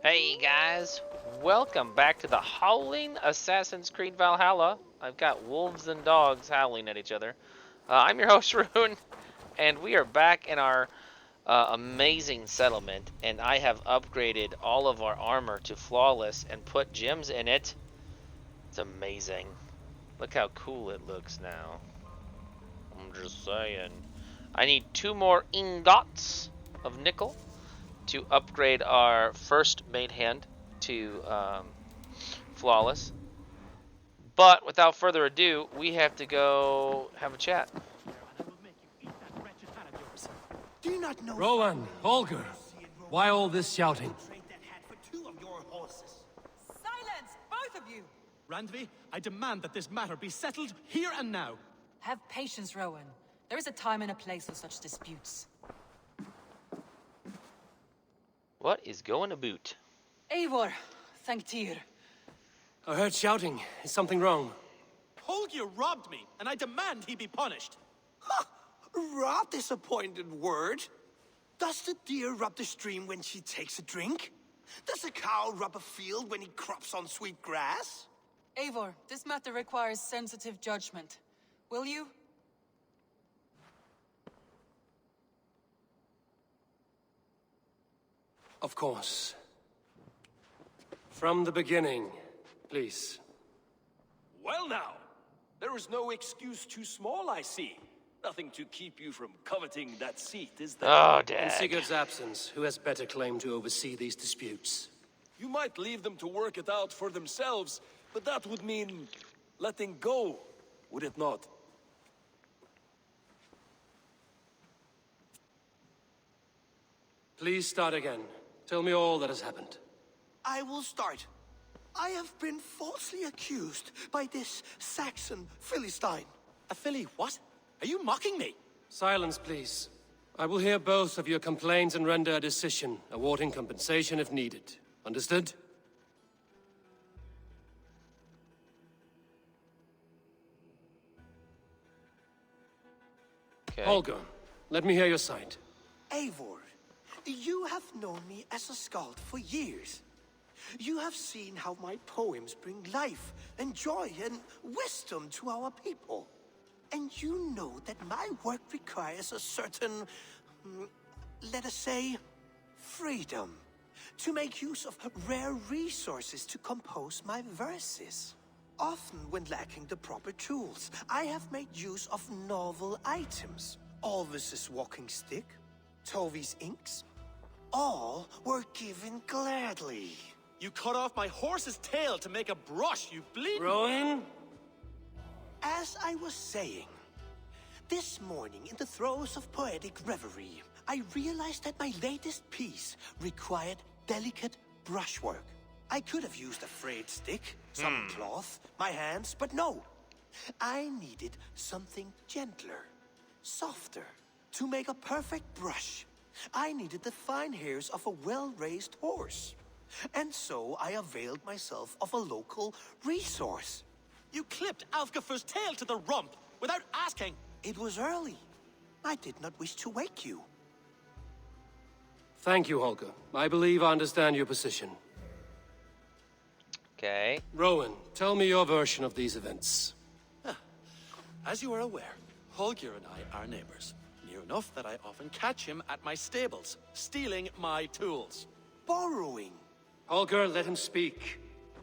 Hey guys, welcome back to the Howling Assassin's Creed Valhalla. I've got wolves and dogs howling at each other. I'm your host, Rune, and we are back in our amazing settlement, and I have upgraded all of our armor to flawless and put gems in it. It's amazing. Look how cool it looks now. I'm just saying. I need 2 more ingots of nickel to upgrade our first main hand to flawless. But without further ado, we have to go have a chat. Do you not know? Rowan, Holger, why all this shouting? Trade that hat for 2 of your horses. Silence, both of you! Randvi, I demand that this matter be settled here and now. Have patience, Rowan. There is a time and a place for such disputes. What is going to boot? Eivor, thank Tyr. I heard shouting. Is something wrong? Holger robbed me, and I demand he be punished. Ha! Raw disappointed word. Does the deer rub the stream when she takes a drink? Does a cow rub a field when he crops on sweet grass? Eivor, this matter requires sensitive judgment. Will you? Of course. From the beginning, please. Well now, there is no excuse too small, I see. Nothing to keep you from coveting that seat, is there? Oh, In dad. Sigurd's absence, who has better claim to oversee these disputes? You might leave them to work it out for themselves, but that would mean letting go, would it not? Please start again. Tell me all that has happened. I will start. I have been falsely accused by this Saxon Philistine. A filly what? Are you mocking me? Silence, please. I will hear both of your complaints and render a decision, awarding compensation if needed. Understood? Okay. Holger, let me hear your side. Eivor, you have known me as a skald for years. You have seen how my poems bring life and joy and wisdom to our people. And you know that my work requires a certain, let us say, freedom to make use of rare resources to compose my verses. Often when lacking the proper tools, I have made use of novel items. Alvis's walking stick, Tovi's inks, all were given gladly. You cut off my horse's tail to make a brush, you bleed. Rowan? As I was saying, this morning in the throes of poetic reverie, I realized that my latest piece required delicate brushwork. I could have used a frayed stick, some cloth, my hands, but no. I needed something gentler, softer. To make a perfect brush, I needed the fine hairs of a well-raised horse. And so I availed myself of a local resource. You clipped Alfgafu's tail to the rump without asking. It was early. I did not wish to wake you. Thank you, Holger. I believe I understand your position. Okay. Rowan, tell me your version of these events. As you are aware, Holger and I are neighbors. Near enough that I often catch him at my stables, stealing my tools. Borrowing. Holger, let him speak.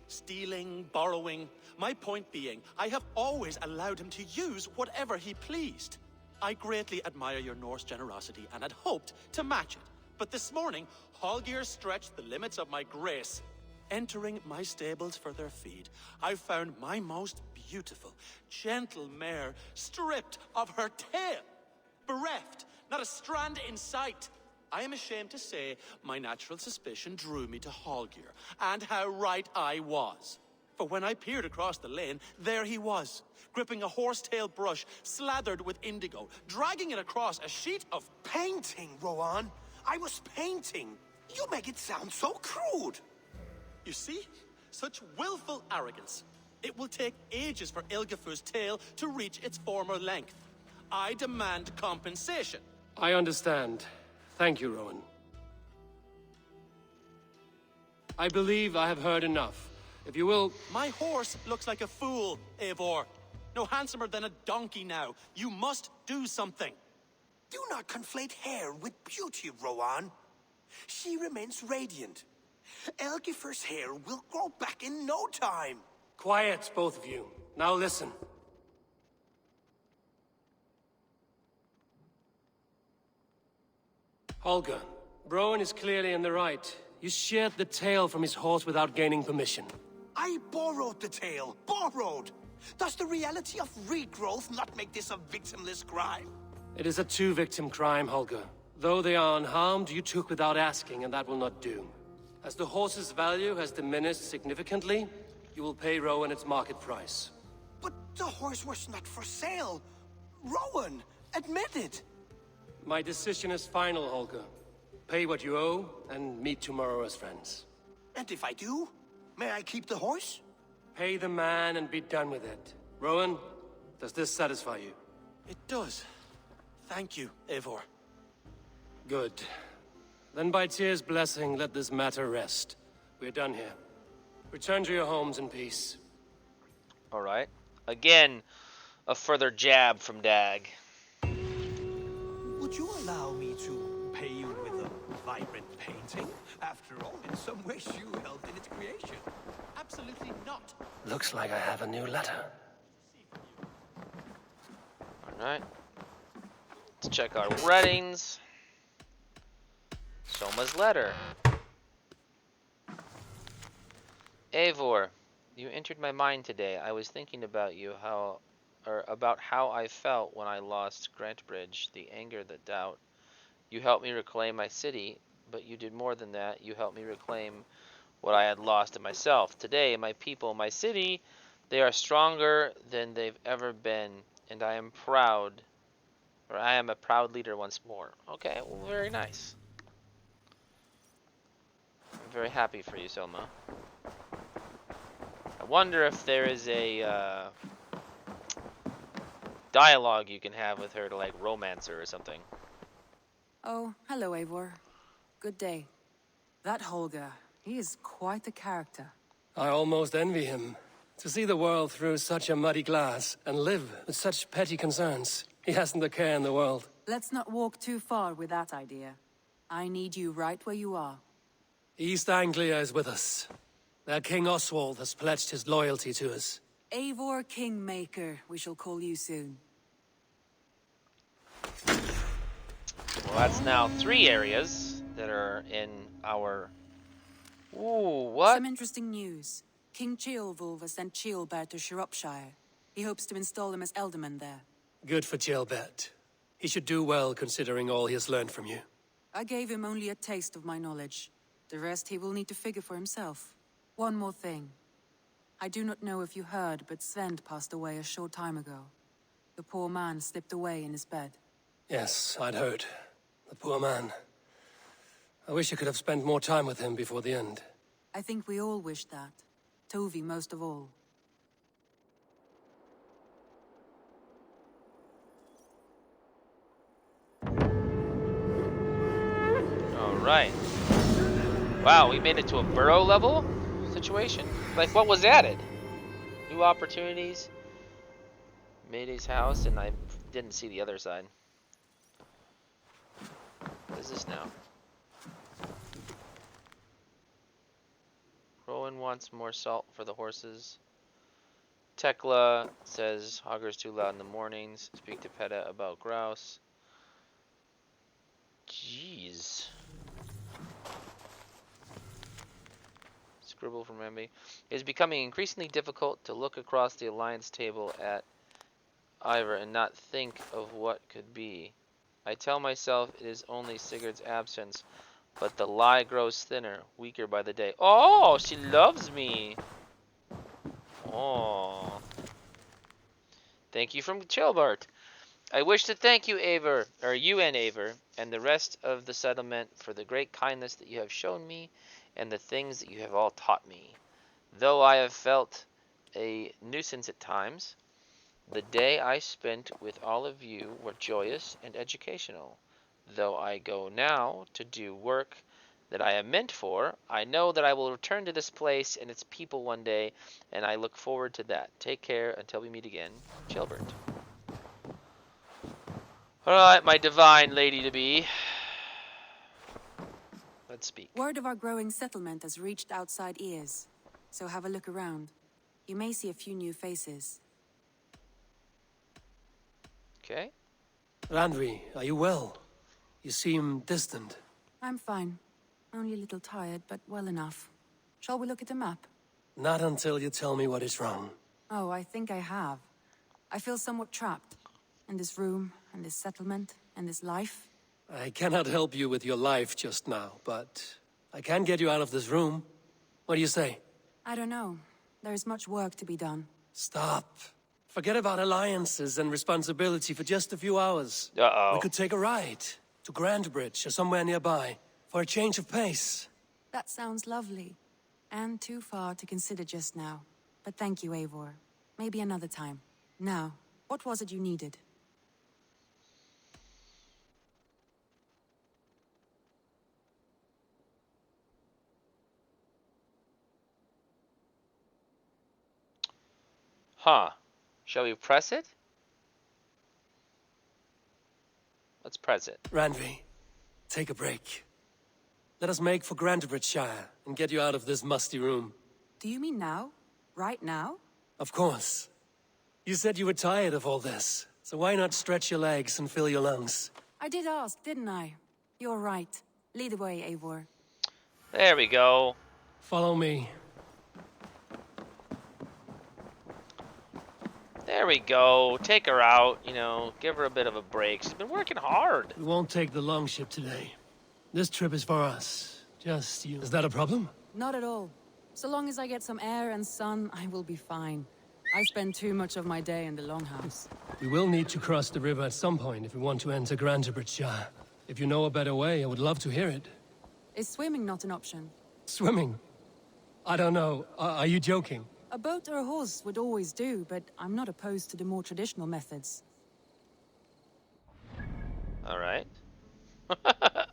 Stealing, borrowing. My point being, I have always allowed him to use whatever he pleased. I greatly admire your Norse generosity and had hoped to match it. But this morning, Holger stretched the limits of my grace. Entering my stables for their feed, I found my most beautiful, gentle mare stripped of her tail. Bereft, not a strand in sight. I am ashamed to say my natural suspicion drew me to Holger, and how right I was. For when I peered across the lane, there he was, gripping a horsetail brush slathered with indigo, dragging it across a sheet of... Painting, Rowan. I was painting. You make it sound so crude. You see? Such willful arrogance. It will take ages for Ilgafu's tail to reach its former length. I demand compensation. I understand. Thank you, Rowan. I believe I have heard enough. If you will... My horse looks like a fool, Eivor. No handsomer than a donkey now. You must do something. Do not conflate hair with beauty, Rowan. She remains radiant. Elgifer's hair will grow back in no time. Quiet, both of you. Now listen. Holger, Browan is clearly in the right. You sheared the tail from his horse without gaining permission. I borrowed the tail. Borrowed! Does the reality of regrowth not make this a victimless crime? It is a two-victim crime, Holger. Though they are unharmed, you took without asking, and that will not do. As the horse's value has diminished significantly, you will pay Rowan its market price. But the horse was not for sale. Rowan, admit it. My decision is final, Holger. Pay what you owe, and meet tomorrow as friends. And if I do, may I keep the horse? Pay the man and be done with it. Rowan, does this satisfy you? It does. Thank you, Eivor. Good. Then by Tyr's blessing, let this matter rest. We're done here. Return to your homes in peace. Alright. Again, a further jab from Dag. Would you allow me to pay you with a vibrant painting? After all, in some ways you helped in its creation. Absolutely not. Looks like I have a new letter. Alright. Let's check our readings. Soma's letter. Eivor, you entered my mind today. I was thinking about you, about how I felt when I lost Grantbridge, the anger, the doubt. You helped me reclaim my city, but you did more than that. You helped me reclaim what I had lost in myself. Today, my people, my city, they are stronger than they've ever been, and I am proud, or I am a proud leader once more. Okay, well, very nice. I'm very happy for you, Soma. I wonder if there is a dialogue you can have with her to like romance her or something. Oh, hello, Eivor. Good day. That Holger, he is quite a character. I almost envy him. To see the world through such a muddy glass and live with such petty concerns. He hasn't a care in the world. Let's not walk too far with that idea. I need you right where you are. East Anglia is with us. Their King Oswald has pledged his loyalty to us. Eivor Kingmaker, we shall call you soon. Well, that's now 3 areas that are in our... Ooh, what? Some interesting news. King Ceolwulf has sent Ceolbert to Shropshire. He hopes to install him as Elderman there. Good for Ceolbert. He should do well considering all he has learned from you. I gave him only a taste of my knowledge. The rest he will need to figure for himself. One more thing. I do not know if you heard, but Svend passed away a short time ago. The poor man slipped away in his bed. Yes, I'd heard. The poor man. I wish I could have spent more time with him before the end. I think we all wish that. Tovi most of all. Alright. Wow, we made it to a burrow level situation? Like, what was added? New opportunities? Mayday's house, and I didn't see the other side. What is this now? Rowan wants more salt for the horses. Tekla says Hogger's too loud in the mornings. Speak to Peta about grouse. Jeez. Scribble from Randvi. It is becoming increasingly difficult to look across the alliance table at Ivor and not think of what could be. I tell myself it is only Sigurd's absence, but the lie grows thinner, weaker by the day. Oh, she loves me. Oh. Thank you from Chilbart. I wish to thank you, Eivor, or you and Eivor, and the rest of the settlement for the great kindness that you have shown me and the things that you have all taught me. Though I have felt a nuisance at times, the day I spent with all of you were joyous and educational. Though I go now to do work that I am meant for. I know that I will return to this place and its people one day, and I look forward to that. Take care until we meet again. Chilbert. Alright, my divine lady-to-be. Let's speak. Word of our growing settlement has reached outside ears, so have a look around. You may see a few new faces. Okay. Randvi, are you well? You seem distant. I'm fine. Only a little tired, but well enough. Shall we look at the map? Not until you tell me what is wrong. Oh, I think I have. I feel somewhat trapped. In this room, in this settlement, in this life. I cannot help you with your life just now, but I can get you out of this room. What do you say? I don't know. There is much work to be done. Stop. Forget about alliances and responsibility for just a few hours. Uh-oh. We could take a ride to Grandbridge or somewhere nearby for a change of pace. That sounds lovely. And too far to consider just now. But thank you, Eivor. Maybe another time. Now, what was it you needed? Huh. Shall we press it? Let's press it. Randvi, take a break. Let us make for Grandbridgeshire and get you out of this musty room. Do you mean now? Right now? Of course. You said you were tired of all this, so why not stretch your legs and fill your lungs? I did ask, didn't I? You're right. Lead the way, Eivor. There we go. Follow me. There we go. Take her out, you know, give her a bit of a break. She's been working hard. We won't take the longship today. This trip is for us. Just you. Is that a problem? Not at all. So long as I get some air and sun, I will be fine. I spend too much of my day in the longhouse. We will need to cross the river at some point if we want to enter Grandbridgeshire. If you know a better way, I would love to hear it. Is swimming not an option? Swimming? I don't know. Are you joking? A boat or a horse would always do, but I'm not opposed to the more traditional methods. All right.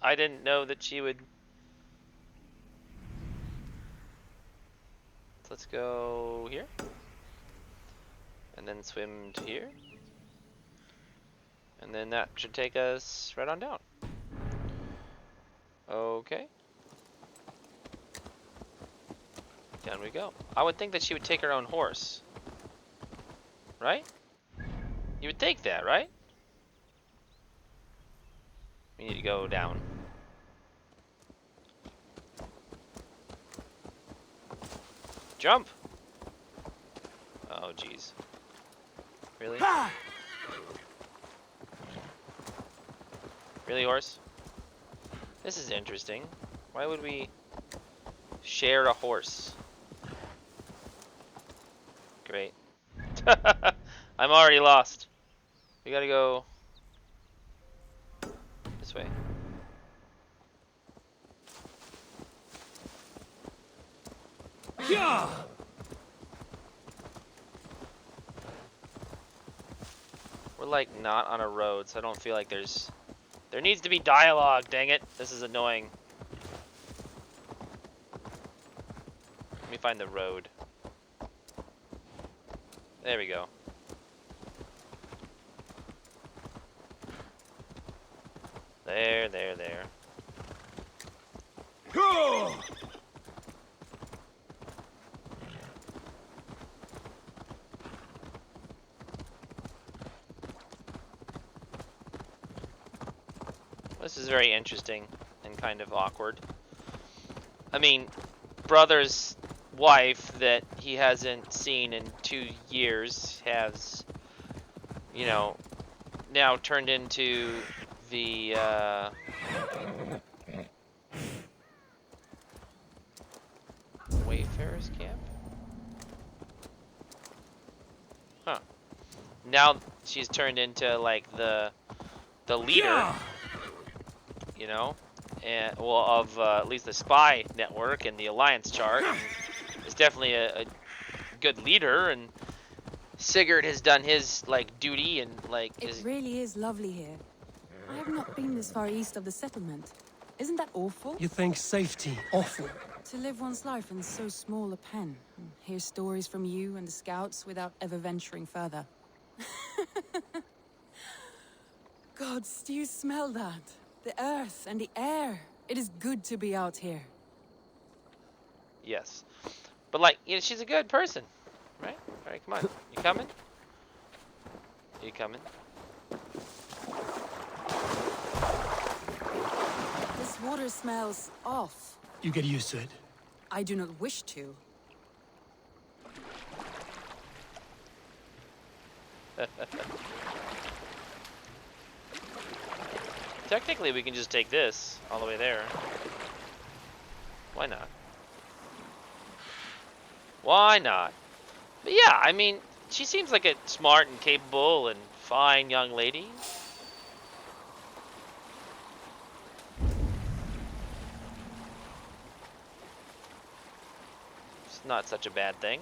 I didn't know that she would. Let's go here. And then swim to here. And then that should take us right on down. Okay. Down we go. I would think that she would take her own horse. Right? You would think that, right? We need to go down. Jump! Oh, jeez. Really? Really, horse? This is interesting. Why would we share a horse? Great. I'm already lost. We gotta go this way. Yeah! We're like not on a road, so I don't feel like there needs to be dialogue, dang it. This is annoying. Let me find the road. There we go. There. Go! This is very interesting and kind of awkward. I mean, brother's wife that he hasn't seen in 2 years has, you know, now turned into the Wayfarer's camp? Huh. Now she's turned into like the leader. Yeah! You know, and well, of at least the spy network and the alliance chart. Is definitely a good leader, and Sigurd has done his like duty and like It really is lovely here. I have not been this far east of the settlement. Isn't that awful? You think safety awful? To live one's life in so small a pen, and hear stories from you and the scouts without ever venturing further. Gods, do you smell that? The earth and the air. It is good to be out here. Yes. But, like, you know, she's a good person. Right? Alright, come on. You coming? You coming? This water smells off. You get used to it. I do not wish to. Technically, we can just take this all the way there. Why not? Why not? But yeah, I mean, she seems like a smart and capable and fine young lady. It's not such a bad thing.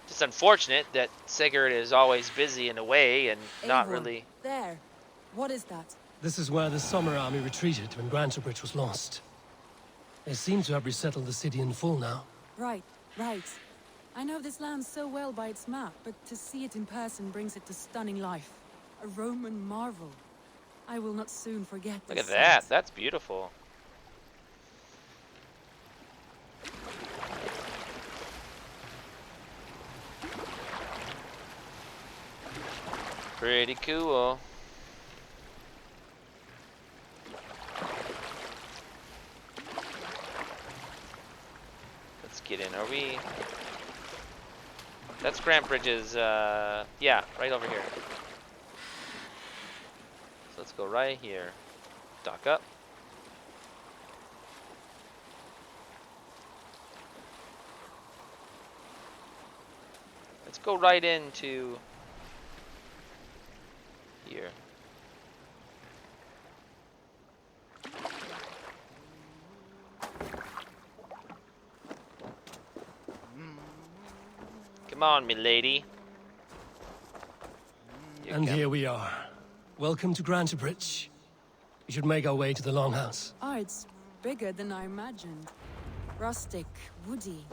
Just unfortunate that Sigurd is always busy and away and not Eivor, really... There. What is that? This is where the Summer Army retreated when Grantebridge was lost. They seem to have resettled the city in full now. Right, right. I know this land so well by its map, but to see it in person brings it to stunning life. A Roman marvel. I will not soon forget Look this at that. sight. That's beautiful. Pretty cool. Let's get in. Are we... That's Grantebridge's, yeah, right over here. So let's go right here. Dock up. Let's go right into here. Come on, milady. You And come. here we are. Welcome to Grantebridge. We should make our way to the Longhouse. Oh, it's bigger than I imagined. Rustic, woody,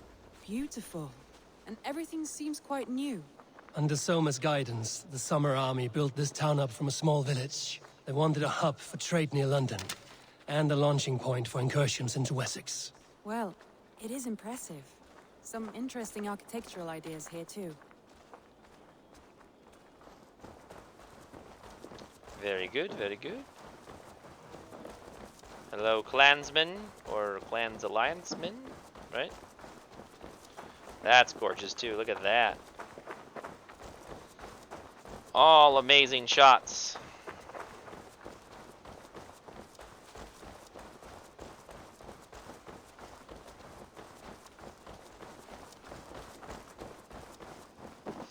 beautiful. And everything seems quite new. Under Soma's guidance, the Summer Army built this town up from a small village. They wanted a hub for trade near London, and a launching point for incursions into Wessex. Well, it is impressive. Some interesting architectural ideas here too. Very good, very good. Hello, clansmen, or clans alliancemen, right? That's gorgeous too, look at that. All amazing shots.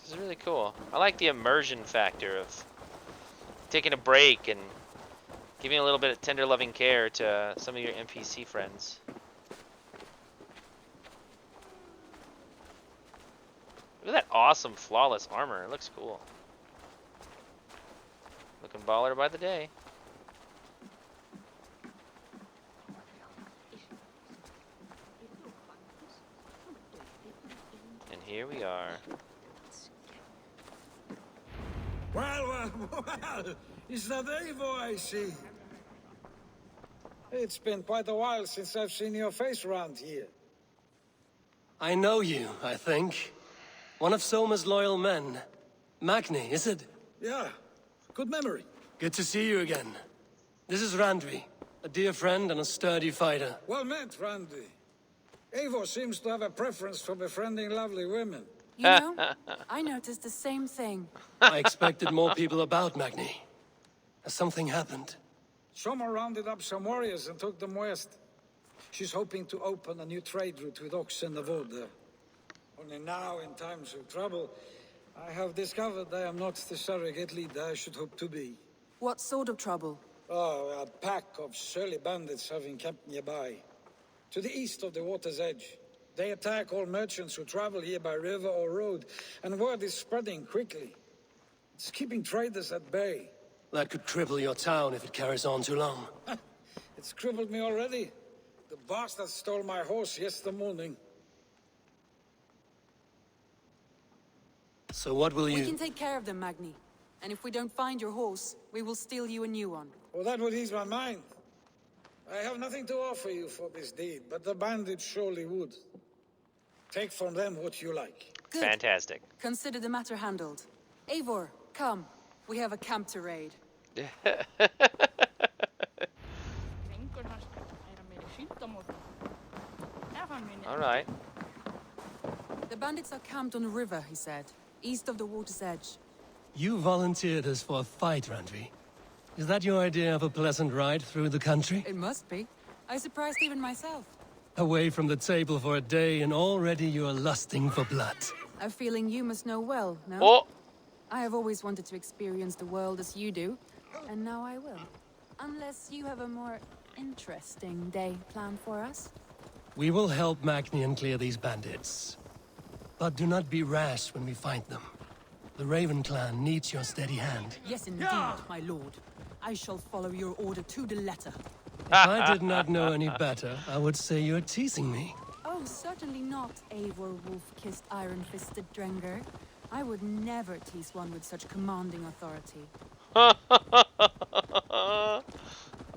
This is really cool. I like the immersion factor of taking a break and giving a little bit of tender loving care to some of your NPC friends. Look at that awesome flawless armor. It looks cool. Looking baller by the day. And here we are. Well, is that Eivor I see? It's been quite a while since I've seen your face around here. I know you, I think. One of Soma's loyal men. Magni, is it? Yeah, good memory. Good to see you again. This is Randvi, a dear friend and a sturdy fighter. Well met, Randvi. Eivor seems to have a preference for befriending lovely women. You know, I noticed the same thing. I expected more people about Magni. Has something happened? Soma rounded up some warriors and took them west. She's hoping to open a new trade route with oxen and wood there. Only now, in times of trouble, I have discovered I am not the surrogate leader I should hope to be. What sort of trouble? Oh, a pack of surly bandits have encamped nearby. To the east of the water's edge. They attack all merchants who travel here by river or road, and word is spreading quickly. It's keeping traders at bay. That could cripple your town if it carries on too long. It's crippled me already. The bastard stole my horse yesterday morning. So what will We you... can take care of them, Magni. And if we don't find your horse, we will steal you a new one. Well, that would ease my mind. I have nothing to offer you for this deed, but the bandits surely would. Take from them what you like. Good. Fantastic. Consider the matter handled. Eivor, come. We have a camp to raid. All right. The bandits are camped on a river, he said, east of the water's edge. You volunteered us for a fight, Randvi. Is that your idea of a pleasant ride through the country? It must be. I surprised even myself. Away from the table for a day and already you are lusting for blood. A feeling you must know well, no? Oh, I have always wanted to experience the world as you do, and now I will. Unless you have a more interesting day planned for us. We will help Magnian clear these bandits. But do not be rash when we find them. The Raven clan needs your steady hand. Yes, indeed, my lord. I shall follow your order to the letter. If I did not know any better, I would say you're teasing me. Oh, certainly not, Eivor wolf-kissed iron-fisted Drenger. I would never tease one with such commanding authority.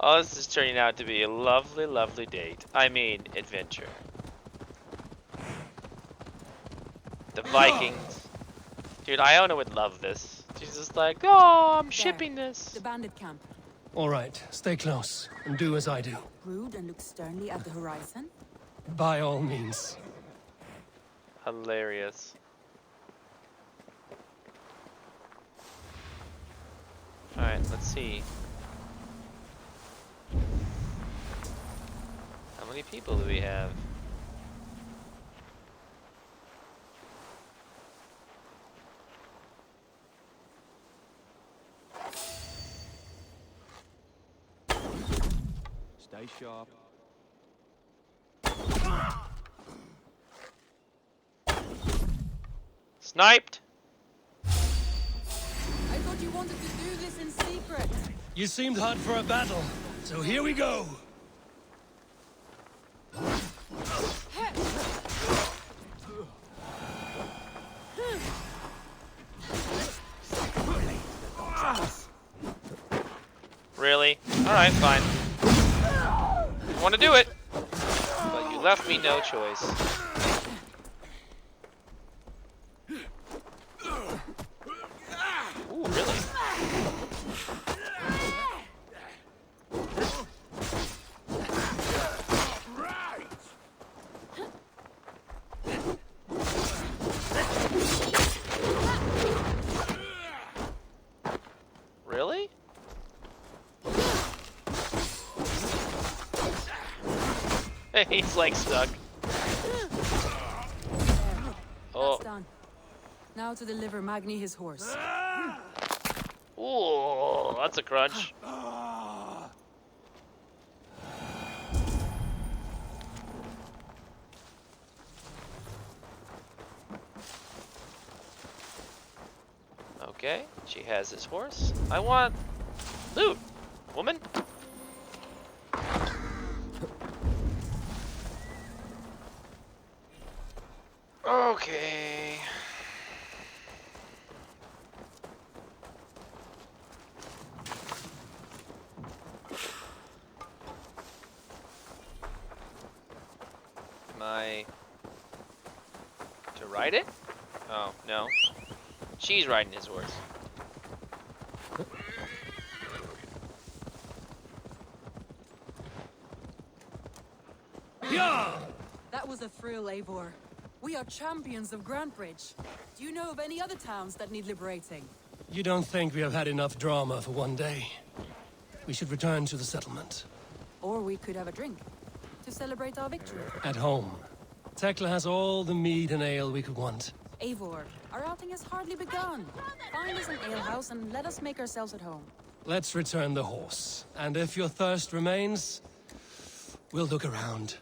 oh, this is turning out to be a lovely, lovely date. I mean, adventure. The Vikings. Dude, Iona would love this. She's just like, oh, I'm shipping this. The bandit camp. All right, stay close and do as I do. Rude and look sternly at the horizon. By all means. Hilarious. Alright, let's see. How many people do we have? Stay sharp. Sniped! I thought you wanted to do this in secret. You seemed hot for a battle, so here we go. Really? Alright, fine. I want to do it, but you left me no choice. Ooh, really? Really? He's like stuck. Oh. That's done. Now to deliver Magni his horse. Ooh, that's a crunch. Okay, she has his horse. I want loot, woman. Okay. Am I to ride it? Oh, no. She's riding his horse. That was a thrill, Eivor. We are champions of Grantbridge. Do you know of any other towns that need liberating? You don't think we have had enough drama for one day? We should return to the settlement. Or we could have a drink to celebrate our victory. At home. Tekla has all the mead and ale we could want. Eivor, our outing has hardly begun. Find us an alehouse and let us make ourselves at home. Let's return the horse. And if your thirst remains, we'll look around.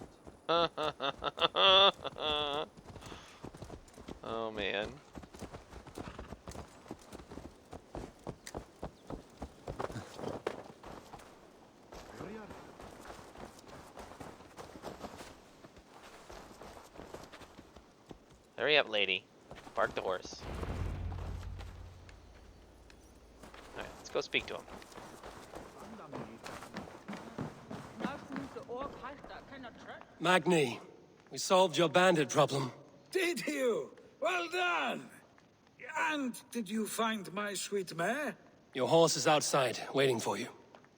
Oh man. Hurry up, lady. Bark the horse. Alright, let's go speak to him. Magni, we solved your bandit problem. Did you? Well done! And did you find my sweet mare? Your horse is outside, waiting for you.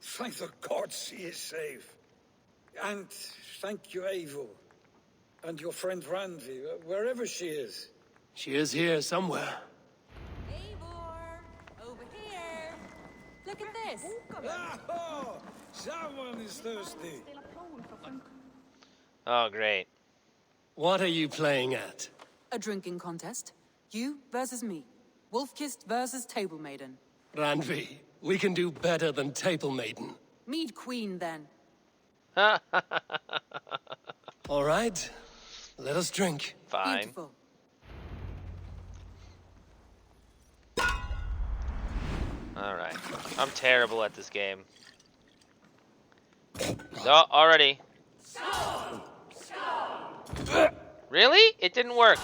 Thank the gods she is safe. And thank you, Eivor. And your friend Randvi, wherever she is. She is here somewhere. Eivor! Over here! Look at this! Oh, someone is thirsty. Oh, great. What are you playing at? A drinking contest. You versus me. Wolf-kissed versus Table Maiden. Randvi, we can do better than Table Maiden. Mead Queen, then. All right, let us drink. Fine. Beautiful. Alright. I'm terrible at this game. Oh, already. Really? It didn't work.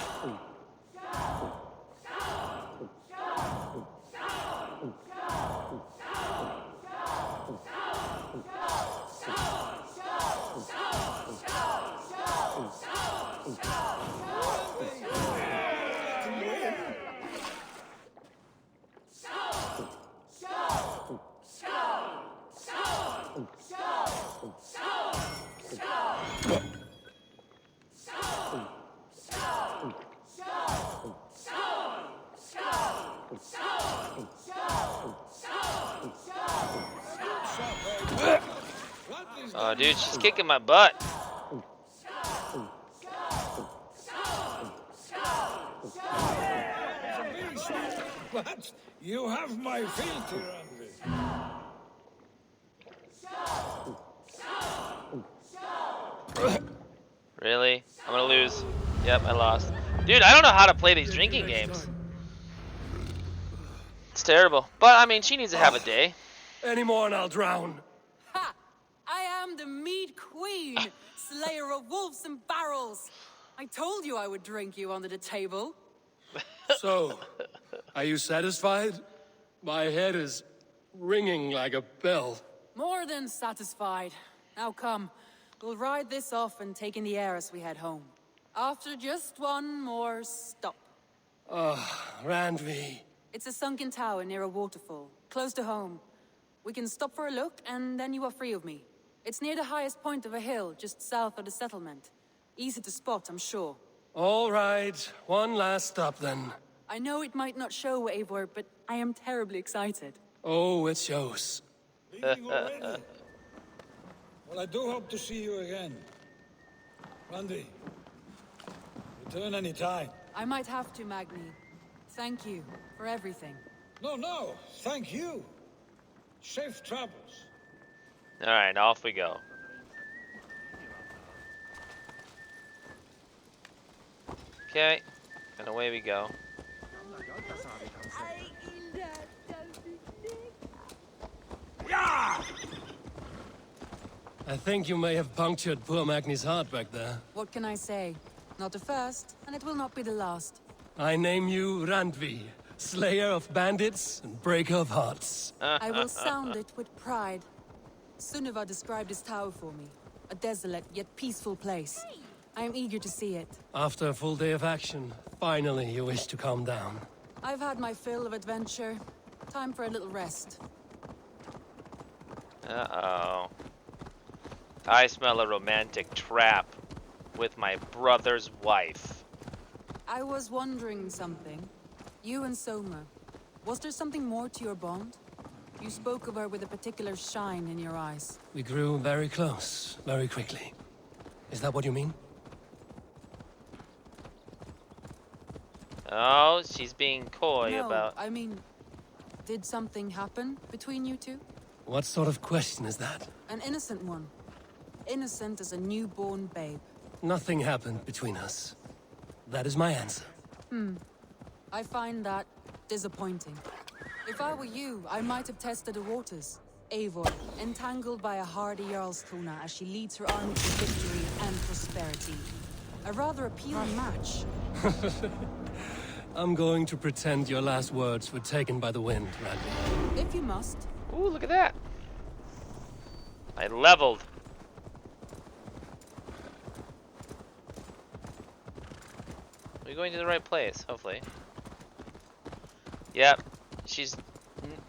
Oh, dude, she's kicking my butt. But you have my filter, Randvi. Really? I'm gonna lose. Yep, I lost. Dude, I don't know how to play these drinking games. It's terrible. But, I mean, she needs to have a day. Any more and I'll drown. Ha! I am the Mead Queen, slayer of wolves and barrels. I told you I would drink you under the table. So, are you satisfied? My head is ringing like a bell. More than satisfied. Now come, we'll ride this off and take in the air as we head home. After just one more stop. Randvi. It's a sunken tower near a waterfall, close to home. We can stop for a look, and then you are free of me. It's near the highest point of a hill, just south of the settlement. Easy to spot, I'm sure. All right, one last stop then. I know it might not show, Eivor, but I am terribly excited. Oh, it shows. Leaving already? Well, I do hope to see you again. Randvi, return any time. I might have to, Magni. Thank you for everything. No, thank you. Safe travels. Alright, off we go. Okay, and away we go. I think you may have punctured poor Magni's heart back there. What can I say? Not the first, and it will not be the last. I name you Randvi, slayer of bandits and breaker of hearts. I will sound it with pride. Sunniva described this tower for me. A desolate yet peaceful place. I am eager to see it. After a full day of action, finally you wish to calm down. I've had my fill of adventure. Time for a little rest. Uh-oh. I smell a romantic trap with my brother's wife. I was wondering something. You and Soma. Was there something more to your bond? You spoke of her with a particular shine in your eyes. We grew very close, very quickly. Is that what you mean? Oh, she's being coy No, about... I mean, did something happen between you two? What sort of question is that? An innocent one. Innocent as a newborn babe. Nothing happened between us. That is my answer. I find that disappointing. If I were you, I might have tested the waters. Eivor, entangled by a hardy Jarlskona as she leads her army to victory and prosperity. A rather appealing match. I'm going to pretend your last words were taken by the wind, Randvi. If you must. Ooh, look at that. I leveled. We're going to the right place, hopefully. Yep. She's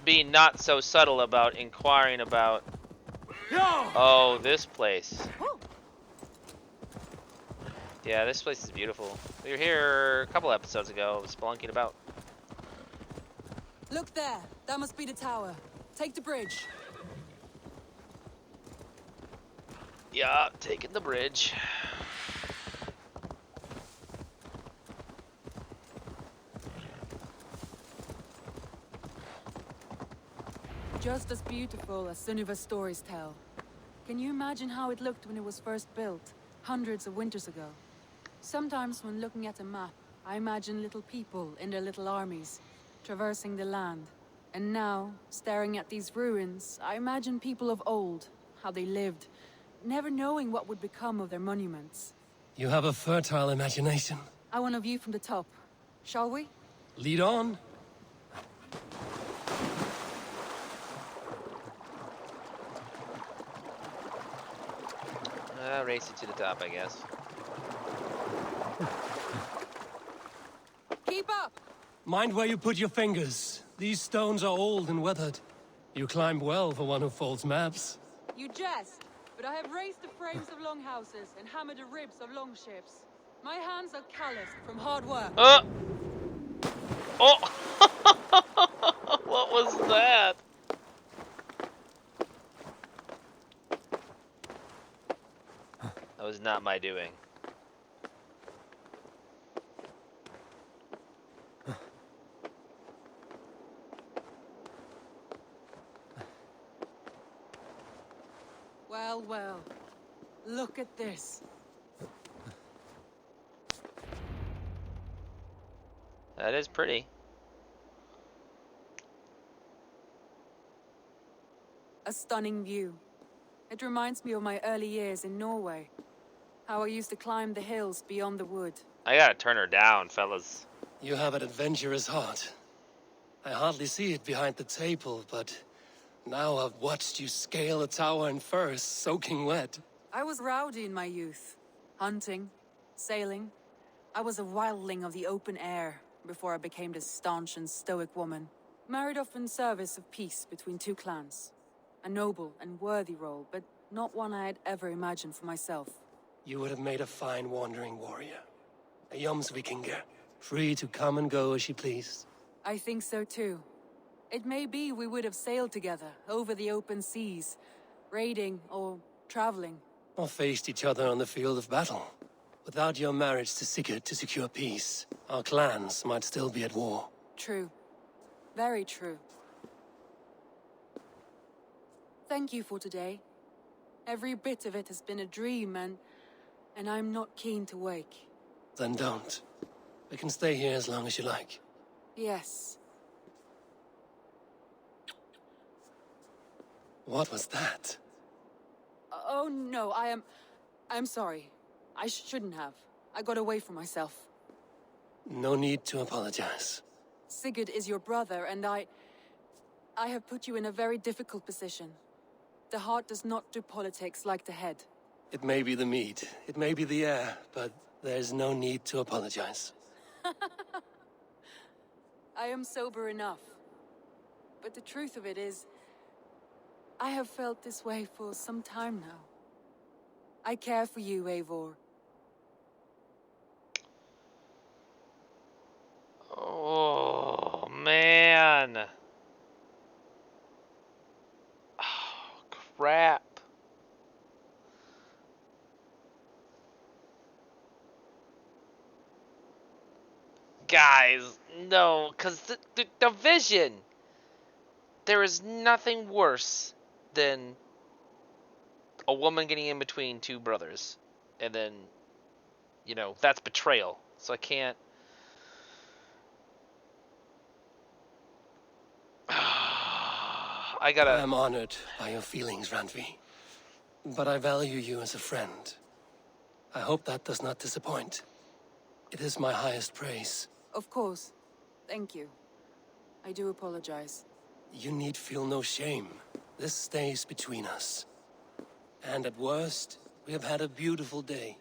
being not so subtle about inquiring about... Oh, this place. Yeah, this place is beautiful. We were here a couple episodes ago, spelunking about. Look there. That must be the tower. Take the bridge. Yeah, taking the bridge. Just as beautiful as Sunniva's stories tell. Can you imagine how it looked when it was first built, hundreds of winters ago? Sometimes when looking at a map, I imagine little people in their little armies, traversing the land. And now, staring at these ruins, I imagine people of old, how they lived, never knowing what would become of their monuments. You have a fertile imagination. I want a view from the top. Shall we? Lead on. Race it to the top, I guess. Keep up! Mind where you put your fingers. These stones are old and weathered. You climb well for one who folds maps. You jest, but I have raised the frames of longhouses and hammered the ribs of longships. My hands are calloused from hard work. Oh! What was that? That was not my doing. Well, well. Look at this. That is pretty. A stunning view. It reminds me of my early years in Norway. How I used to climb the hills beyond the wood. I gotta turn her down, fellas. You have an adventurous heart. I hardly see it behind the table, but now I've watched you scale a tower in furs, soaking wet. I was rowdy in my youth. Hunting, sailing. I was a wildling of the open air before I became this staunch and stoic woman. Married off in service of peace between two clans. A noble and worthy role, but not one I had ever imagined for myself. You would have made a fine wandering warrior. A Jomsvikinger, free to come and go as you pleased. I think so too. It may be we would have sailed together over the open seas, raiding or traveling. Or faced each other on the field of battle. Without your marriage to Sigurd to secure peace, our clans might still be at war. True. Very true. Thank you for today. Every bit of it has been a dream, and I'm not keen to wake. Then don't. We can stay here as long as you like. Yes. What was that? Oh no, I'm sorry. I shouldn't have. I got away from myself. No need to apologize. Sigurd is your brother, and I have put you in a very difficult position. The heart does not do politics like the head. It may be the meat, it may be the air, but there's no need to apologize. I am sober enough. But the truth of it is, I have felt this way for some time now. I care for you, Eivor. Oh, man. Oh, crap. Guys, no, because the vision. There is nothing worse than a woman getting in between two brothers. And then, you know, that's betrayal. So I can't. I gotta. I'm honored by your feelings, Randvi. But I value you as a friend. I hope that does not disappoint. It is my highest praise. Of course. Thank you. I do apologize. You need feel no shame. This stays between us. And at worst, we have had a beautiful day.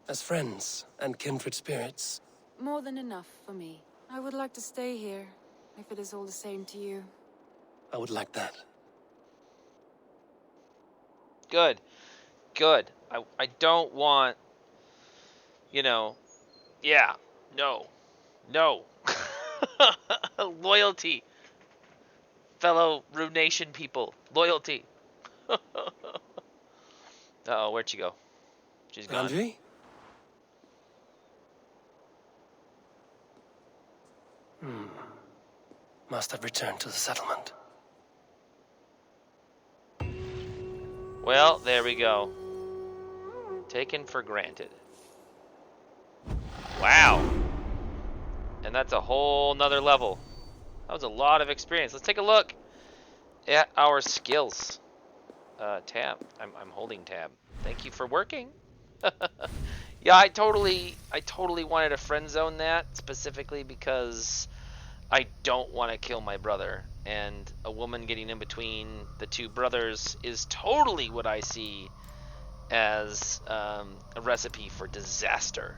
As friends and kindred spirits. More than enough for me. I would like to stay here, if it is all the same to you. I would like that. Good. Good. I don't want, you know, yeah, no, no. Loyalty. Fellow Rune Nation people. Loyalty. Uh-oh, where'd she go? She's gone. Randvi? Must have returned to the settlement. Well, there we go. Taken for granted. Wow. And that's a whole nother level. That was a lot of experience. Let's take a look at our skills. Tab. I'm holding tab. Thank you for working. Yeah, I totally wanted to friend zone that specifically because I don't want to kill my brother, and a woman getting in between the two brothers is totally what I see as a recipe for disaster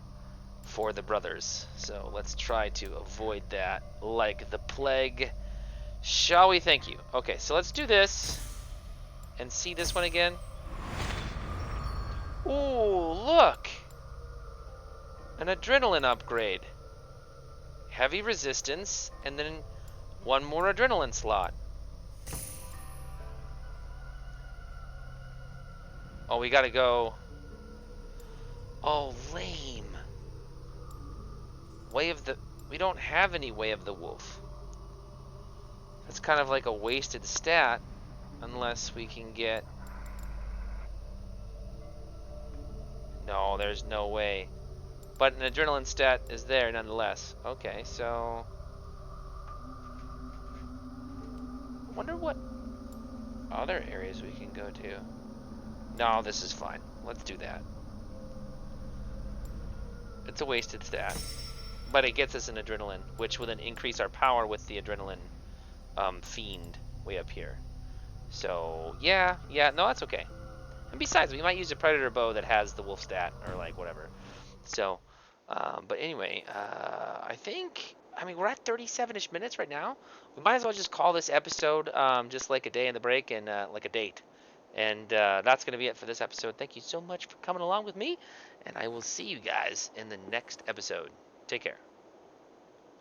for the brothers. So let's try to avoid that like the plague. Shall we? Thank you. Okay, so let's do this and see this one again. Ooh, look! An adrenaline upgrade. Heavy resistance, and then one more adrenaline slot. Oh, we gotta go. Oh, lame. We don't have any Way of the Wolf. That's kind of like a wasted stat, unless we can get... No, there's no way. But an adrenaline stat is there nonetheless. Okay, so... I wonder what other areas we can go to. No, this is fine. Let's do that. It's a wasted stat. But it gets us an adrenaline, which will then increase our power with the adrenaline fiend way up here. So, yeah, no, that's okay. And besides, we might use a predator bow that has the wolf stat, or like whatever. So, but anyway, I think, we're at 37-ish minutes right now. We might as well just call this episode just like a day in the break and like a date. And that's going to be it for this episode. Thank you so much for coming along with me, and I will see you guys in the next episode. Take care.